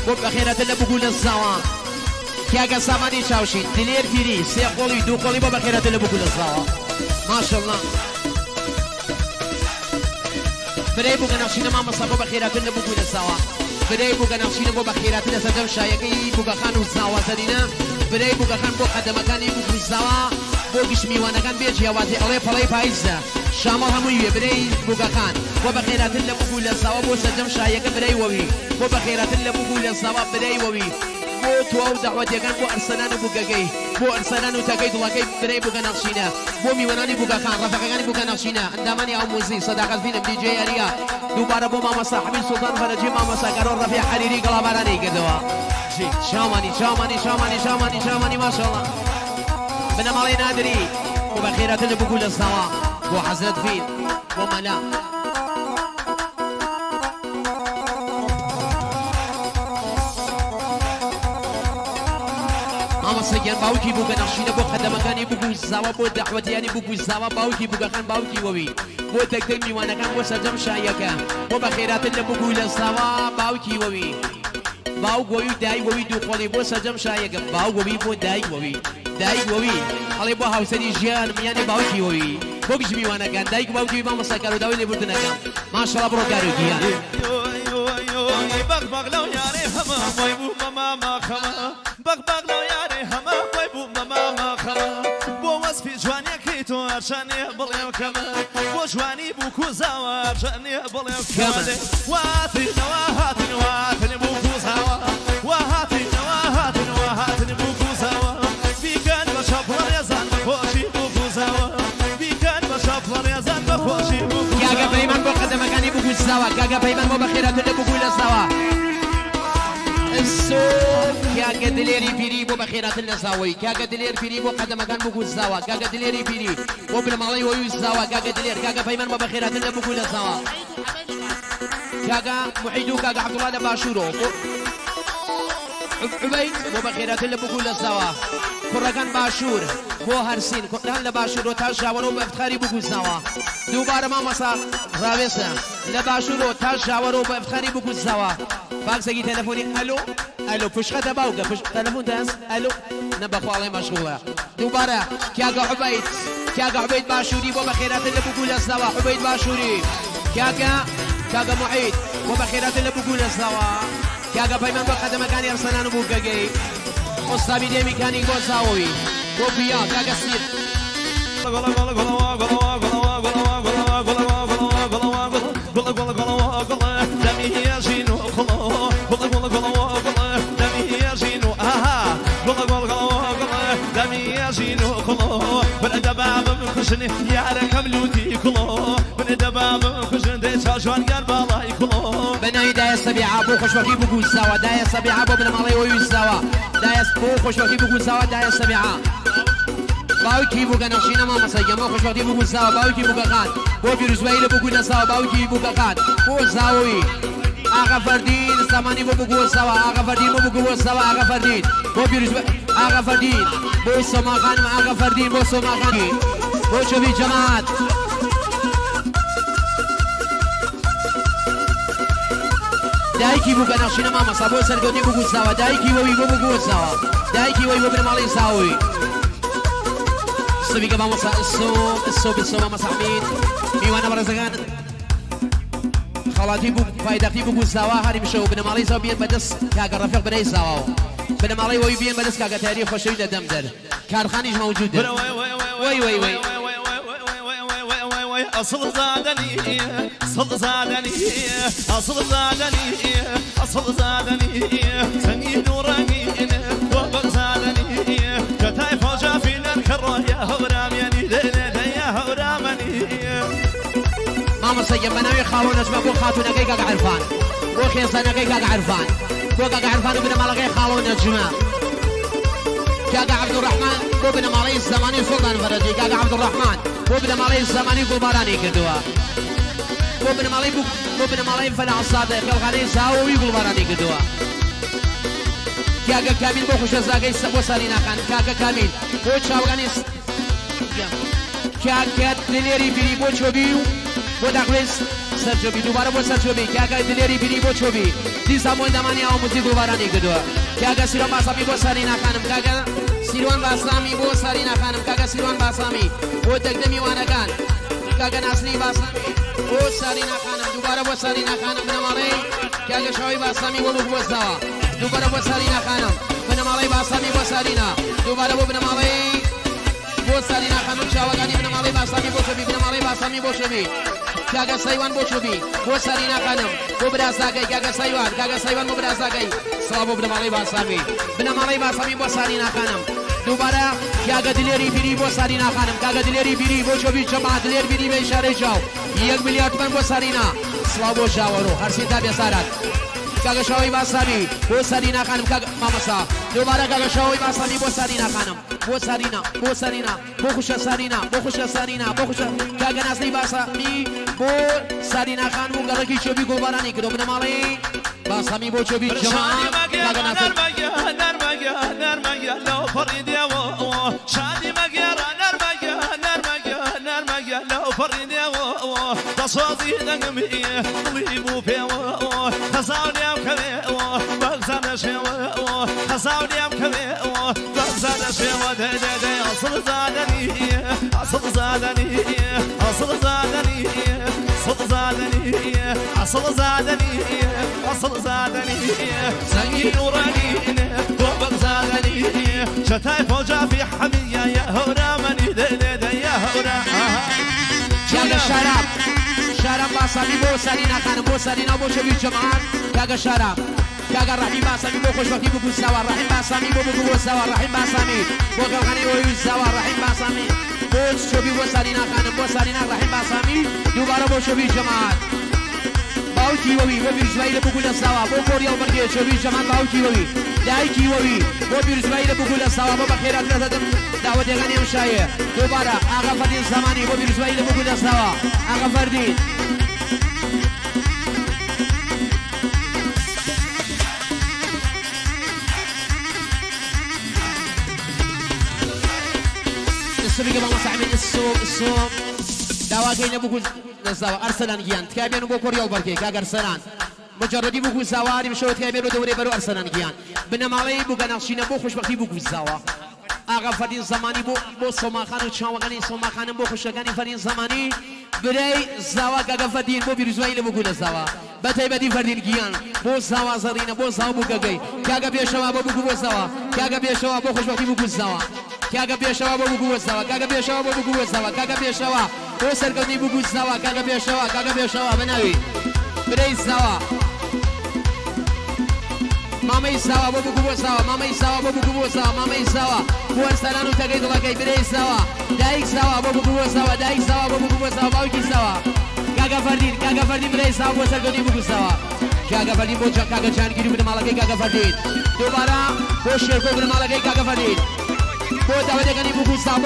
بۆ بەخێرەتە لە بگو لە زاوە کاگە سامانی چاوشین دلێر پیری سێ قۆڵی دوو قۆڵی بۆ بەخێرەتە لە بگو لە زاوە ماشەڵڵا برای بووگە نەخشینە مامەسا بۆ بەخێرەتە لە بگو لە زاوە برای بووگە نەخشینە بۆ بەخێرەتە لە سەردەم شایەکەی بووگەخان و زاوەتەرینە برای بووگەخان بۆ قەدەمەکانی بگو زاوە بۆ گشتمیوانەکان بێ جیاوازی ئەڵێ پەڵەی پاییزە شامەڵ هەمووی وێ برای بووگەخان بۆ بەخێرەتن لە بگو لە زاوە بۆ سەردەم شایەکە برای وەوی بۆ بەخێرەتن لە بگو لە زاوە برای وەوی بۆ تۆ و داوەتیەکان بۆ ئەرسەلان و بووگەکەی بۆ ئەرسەلان و تەکەی دڵەکەی برای بووگە نەخشینە بۆ میوانانی بووگەخان ڕەفەقەکانی بووگە نەخشینە ئەندامانی ئامۆزی سەداقەت بینم دیجێ یاریە دووبارە بۆ مامەسا حەمید سوڵتان فەرەجی مامەساکەرۆ ڕەفیع حەریری گەڵابارانەی کردەوە شامانی ماشەڵڵا بنەماڵی نادری بۆ بەخێرەتن لە بگو لە زاوە بۆ حەزرەت فیل بۆ مەلا مامەسەگیان باوکی بووگە نەخشینە بۆ قەدەمەکانی بگو زاوە بۆ دەعوەتیانی بگو زاوە باوکی بووگەکان باوکی وەوی بۆ تەکتەی میوانەکان بۆ سەردەم شایەکە بۆ بەخێرەتن لە بگو لە زاوە باوکی وەوی باوک وەوی و دای وەوی دوو قۆڵی بۆ سەردەم شایەکە باوک وەوی بۆ دای وەوی دایک وەوی هەڵێ بۆ هاوسەری ژیان میانێ باوکی وەوی بۆ گژمیوانەکان دایک و باوکی مامەساکار و داوای لێبوردنەکەم ماشەڵڵا بڕۆ کارۆکیان بەغ لەو یارێ هەمە خۆی بوو مەماما خەمە بەغ لەو یارێ هەمە خۆی بوو مەماما خەمە بۆ وەسفی جوانیەکەی تۆ ئەرچەنێ بڵێ کەمە بۆ جوانی بوو کوزاوە ئەرچەنێ بڵێ کەمە واتنەوە هاتن بوو کوزاوە وهاتنەوە هاتن بوو کوزاوە بیکەن بە شەپڵە ڕێزان بەخۆشی بوو کوزاوە بیکەن بە شەپڵە ڕێزان بەخۆشی بوو کاگە پەیمان بۆ قەدەمەکانی بگو زاوە کاگە پەیمان بۆ بەخێرەتن لە بگو لە زاوە کاگە دلێری پیری بۆ بەخێرەتن لە زاوەی کاگە دلێر پیری بۆ قەدەمەکان بگو زاوە کاگە دلێری پیری بۆ بنەماڵەی وەوی زاوە کاگە دلێر کاگە پەیمان بۆ بەخێرەتن لە بگو لە زاوە کاگە محید و کاگە عەبدوڵڵا لە باشوورۆ عوبەید بۆ بەخێرەتن لە بگو لە زاوە کوڕەکان باشوور بۆ هەرسین کوڕان لە باشوورۆ تا ژاوەرۆ بە ئیفتخاری بگو زاوە دووبارە مامەسا ڕاوێسە لە باشوورۆ تا ژاوەرۆ بە ئیفتخاری بگو زاوە باکسێکی تەلەفۆنی ئەلۆ پشقەتە باوکە تەلەفۆن دەست ئەلۆ نەبەخواڵی مەشغوڵە دووبارە کاگە عوبەید باشووری بۆ بەخێرەتن لە بگو لە زاوە عوبەید باشووری کاگە محید بۆ بەخێرەتن لە بگو لە زاوە کاگە پەیمان بۆ قەدەمەکانی ئەرسەلان و بووگەگەی ئۆستاوی دێمیکانی بۆ زاوەوی بۆ بیا کاگە سیر بناوی دایە سەبیعە بۆ خۆشوەکی بگو زاوە دایە سەبیعە بۆ بنەماڵەی وەوی زاوە دایە بۆ خۆشوەکی بگو زاوە دایە سەبیعە باوکی بووگە نەخشینە مامەسەگیان بۆ خۆشوەکی بگو زاوە باوکی بووگەخان بۆ پیرۆزبایی لە بگو لە زاوە باوکی بووگەخان بۆ زاوەوی ئاغا فەردین زمانی بۆ بگو زاوە ئاغا فەردین بۆ بگو زاوە ئاغا فەردین بۆ پیرۆزبایی ئاغا فەردین بۆ سۆماخانم ئاغا فەردین بۆ سۆماخانی بۆ چۆبی جەماعەت دایکی بووگە نەخشینە مامەسا بۆ سەرکەوتنی بگو زاوە دایکی وەوی بۆ بگو زاوە دایکی وەوی بۆ بنەماڵەی زاوەوی سبيكا مامەسا ئسۆ مامەسا حەمید میوانە بەڕێزەکان خەڵاتی بوو پایدەختی بگو زاوە هەری بشەوە بنەماڵەی زاوە بێن بەدەست کاگە ڕەفیق بنەی زاوەوە بنەماڵەی وەوی بێن بەدەست کاگە تاری خۆشەوی لە دەمدەر کارخانیش مەوجودە وەی أصل زادني سنين ورقين وبق زادني كتاي فوجا فينا الكرة يا هورام يعني يا هورامني مامەسا بەناوی خاڵۆنەجمە بۆ خاتونەکەی کاگە عەرفان بۆ خێزانەکەی کاگە عەرفان بۆ کاگە عەرفان و بنەماڵەکەی خاڵۆنەجمە کاگە عەبدوڕەحمان بۆ بنەماڵەی زەمانی سوڵتان فەرەجی کاگە عەبدوڕەحمان بۆ بنەماڵەی زەمانی گوڵبارانی کردووە بۆ بنەماڵەی فەلاح سادە خێڵخانەی زاوەوی گوڵبارانی کردووە کاگە کامیل بۆ خوشەزاگەی بۆ سەریناخان کاگە کامیل بۆ چاوەکانی کاکەت دلێری بیری بۆ چۆبی و بۆ داخوێز سەرچۆبی دووبارە بۆ سەرچۆبی کاکە دلێری بیری بۆ چۆبی دیسا بۆی دەمانی ئەو موزیک دووبارانی کردووە کاکە سیروان باسامی بۆ سارینا خانم کاکە سیروان باسامی بۆ سارینا خانم کاکە سیروان باسامی بۆ دەگدەمی وانەکان کاکە ناسنی باسامی بۆ سارینا خانم دووبارە بۆ سارینا خانم بنەماڵەی کاکە شەوەی باسامی بۆ بوەستاوە دووبارە بۆ سارینا خانم بنەماڵەی باسامی بۆ سارینا دووبارە بۆ بنەماڵەی بۆ سارینا خانم چاوەکانی بنەماڵەی باسامی بۆ چۆبی بنەماڵەی باسامی بۆ چۆبی کاگە سایوان بۆ چۆبی بۆ سارینا خانم بۆ براساکەی کاگە سایوان بۆ براساکەی سڵاو بۆ بنەماڵەی باسامی بنەماڵەی باسامی بۆ سارینا خانم دووبارە کاگە دلێری بیری بۆ سارینا خانم کاگە دلێری بیری بۆ چۆبی جەماعەت دلێر بیری بە ئیشارەی چاو 1 میلیارد تومان بۆ سارینا سڵاو بۆ ژاوەڕۆ هەرسین تا بێسارات کاگە شەوەی باسامی بۆ سارینا خانم کاگە مامەسا دووبارە کاگە شەوەی باسامی بۆ سارینا خانم بۆ سارینا بۆ خوشە سارینا بۆ خوشە سارینا بۆ خوشە کاگە ناسنی باسامی بۆ سارینا خانم و گەڕەکی چۆبی گۆڵبارانی کردو بنەماڵەی باسامی بۆ چۆبی جەماعەت کاگە ناسنی لو فريدي شادي مقيرة نرمقيا لو فريدي تصوتي نقمي ضيبو فيه خزاوني أمكبي بغزان شيوة خزاوني أمكبي بغزان شيوة دي أصل زادني أصل زادني أصل زادني أصل زادني أصل زادني أصل زادني سنين ورانين وبغزادني شتاي فوجا في حمية يا هورا مني دي يا هورا کاگە شارام باسامی بۆ سارینا خانم بۆ سارینا بۆ چۆبی جەماعەت کاگە شارام کاگە ڕەحیم باسامی بۆ خۆشبەختی بگوستاوە ڕەحیم باسامی بۆ بگوستاوە ڕەحیم باسامی بۆ گەڵخانەی بۆ ویستاوە ڕەحیم باسامی بۆ چۆبی بۆ سارینا خانم بۆ سارینا ڕەحیم باسامی دووبارە بۆ چۆبی جەماعەت باوکی وەوی بۆ بیرزبایی لە بگو لەساوە بۆ کۆریەڵ بەرگێ چۆبی جەماعەت باوکی وەوی دایکی وەوی بۆ بیرزبایی لە بگو لەساوە بۆ بەخێرات لەدەدەم داوەتێکانی ئەمشایە دووبارە ئاغا فەردین زەمانی بۆ بیرزبایی لە بگو لەساوە ئاغا فەردین السبيق بابا صاحبين السوق دواكين بوكو نزاوا ارسلان جيان تكابين بو كوريال بركي كاغ ارسلان مجردي بوكو زواري مشوت كابين دوري برو ارسلان جيان بنمالي بو غناخشينا بو خوشبختي بوكو زاوا اغا فدين زماني بو سوما خانو چاوغاني سوما خانم بو خوشگاني فدين زماني بري زاوا كاغا فدين بو بيرزوي بوكو نزاوا بتاي بدي فدين جيان بو زاوا زرينا بو زاوا بوكاغي كاغا بيشوا بو بوكو زاوا كاغا بيشوا بو خوشبختي بوكو زاوا کاگە پێشەوە بۆ بگووەستەوە کاگە پێشەوە بۆ بگووەستەوە کاگە پێشەوە بۆ سەرکەوتنی بگووستەوە کاگە پێشەوە بناوی برەی زاوە مامەی زاوە بۆ بگووەستەوە مامەی زاوە بۆ بگووەستەوە مامەی زاوە بۆ ئەستانان و تەگەی دڵەکەی برەی زاوە دایک زاوە بۆ بگووەستەوە دایک زاوە بۆ بگووەستەوە باوکی زاوە کاگە فەردین برەی زاوە بۆ سەرکەوتنی بگووستەوە کاگە فەردین بۆ کاگە جانگیری و بنەماڵەکەی کاگە فەردین دووبارە بۆ شێرکۆ بنەماڵەکەی کاگە فەردین بۆ داوەتەکانی بگووستەوە